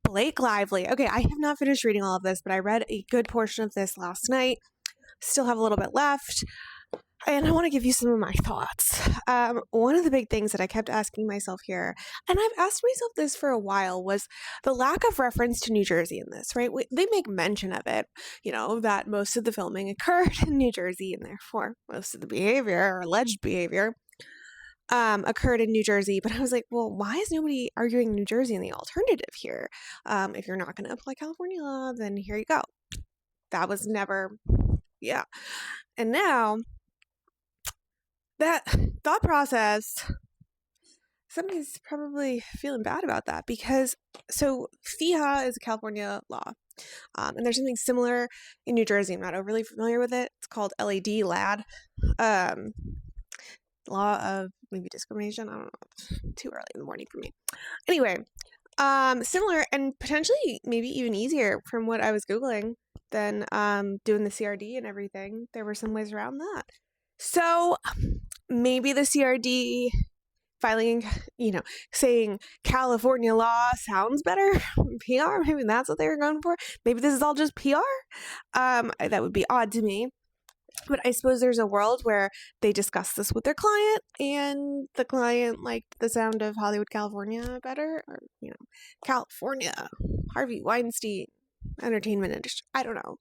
Blake Lively. Okay, I have not finished reading all of this, but I read a good portion of this last night. Still have a little bit left. And I want to give you some of my thoughts. One of the big things that I kept asking myself here, and I've asked myself this for a while, was the lack of reference to New Jersey in this, right? They make mention of it, that most of the filming occurred in New Jersey, and therefore most of the behavior, or alleged behavior, occurred in New Jersey. But I was like, well, why is nobody arguing New Jersey in the alternative here? If you're not going to apply California law, then here you go. That was never, yeah. And now, that thought process, somebody's probably feeling bad about that because, so FEHA is a California law. And there's something similar in New Jersey. I'm not overly familiar with it. It's called LAD. Law of maybe discrimination. I don't know. Too early in the morning for me. Anyway, similar and potentially maybe even easier from what I was Googling than doing the CRD and everything. There were some ways around that. So maybe the CRD filing, saying California law sounds better. PR, maybe that's what they were going for. Maybe this is all just PR. That would be odd to me. But I suppose there's a world where they discuss this with their client and the client liked the sound of Hollywood, California better. Or, California, Harvey Weinstein, entertainment industry. I don't know.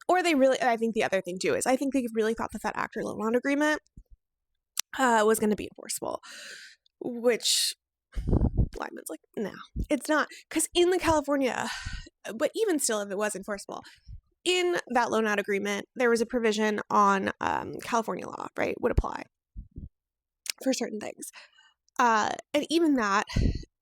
Or they really, I think the other thing too is I think they really thought that actor loan agreement was going to be enforceable, which Lyman's like, no, it's not. Because in the California, but even still, if it was enforceable, in that loan out agreement, there was a provision on California law, right, would apply for certain things. And even that,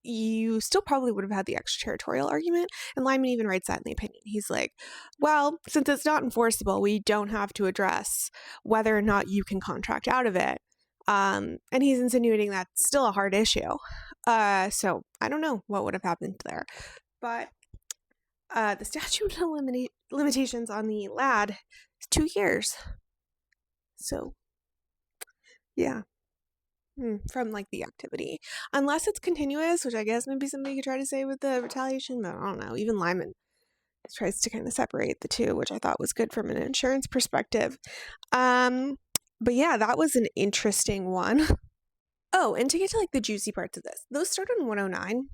you still probably would have had the extraterritorial argument. And Lyman even writes that in the opinion. He's like, well, since it's not enforceable, we don't have to address whether or not you can contract out of it. And he's insinuating that's still a hard issue. So I don't know what would have happened there. But the statute of limitations on the LAD is 2 years. So, yeah. From the activity, unless it's continuous, which I guess maybe somebody could try to say with the retaliation, but I don't know. Even Lyman tries to kind of separate the two, which I thought was good from an insurance perspective. But yeah, that was an interesting one. Oh, and to get to the juicy parts of this, those start on 109,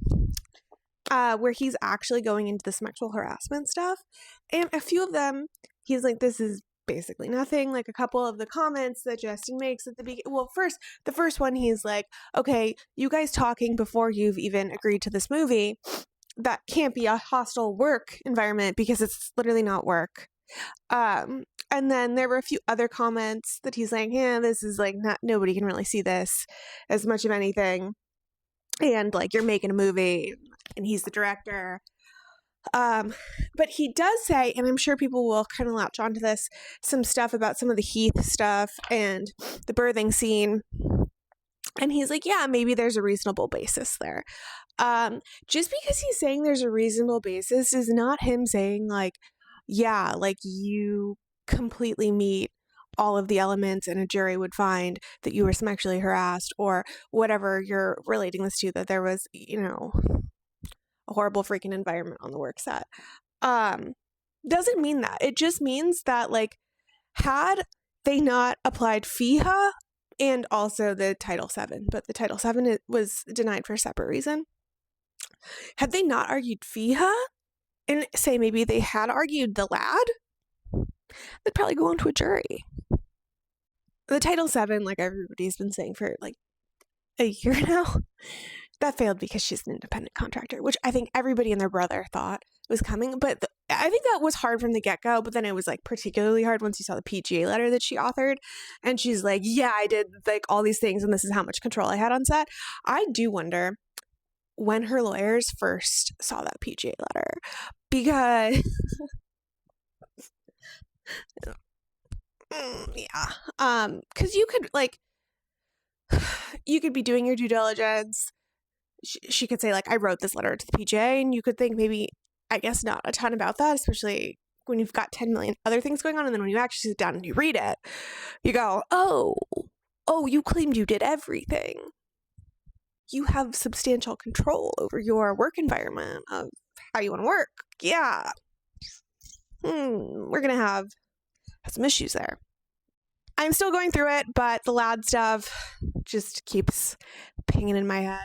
where he's actually going into the sexual harassment stuff, and a few of them, he's like, this is basically nothing. A couple of the comments that Justin makes at the beginning. Well, the first one, he's like, okay, you guys talking before you've even agreed to this movie, that can't be a hostile work environment because it's literally not work. And then there were a few other comments that he's like, yeah, this is not, nobody can really see this as much of anything. And you're making a movie and he's the director. But he does say, and I'm sure people will kind of latch onto this, some stuff about some of the Heath stuff and the birthing scene. And he's like, yeah, maybe there's a reasonable basis there. Just because he's saying there's a reasonable basis is not him saying yeah, you completely meet all of the elements and a jury would find that you were sexually harassed or whatever you're relating this to, that there was, a horrible freaking environment on the work set. Doesn't mean that. It just means that had they not applied FEHA and also the Title VII, but the Title VII was denied for a separate reason. Had they not argued FEHA and say maybe they had argued the LAD, they'd probably go on to a jury. The Title VII, everybody's been saying for a year now, that failed because she's an independent contractor, which I think everybody and their brother thought was coming. But I think that was hard from the get-go, but then it was particularly hard once you saw the PGA letter that she authored. And she's like, yeah, I did all these things and this is how much control I had on set. I do wonder when her lawyers first saw that PGA letter, because yeah, because you could be doing your due diligence. She could say I wrote this letter to the PGA, and you could think maybe, I guess, not a ton about that, especially when you've got 10 million other things going on. And then when you actually sit down and you read it, you go, oh, you claimed you did everything. you have substantial control over your work environment of how you want to work. Yeah. We're going to have some issues there. I'm still going through it, but the lad stuff just keeps pinging in my head.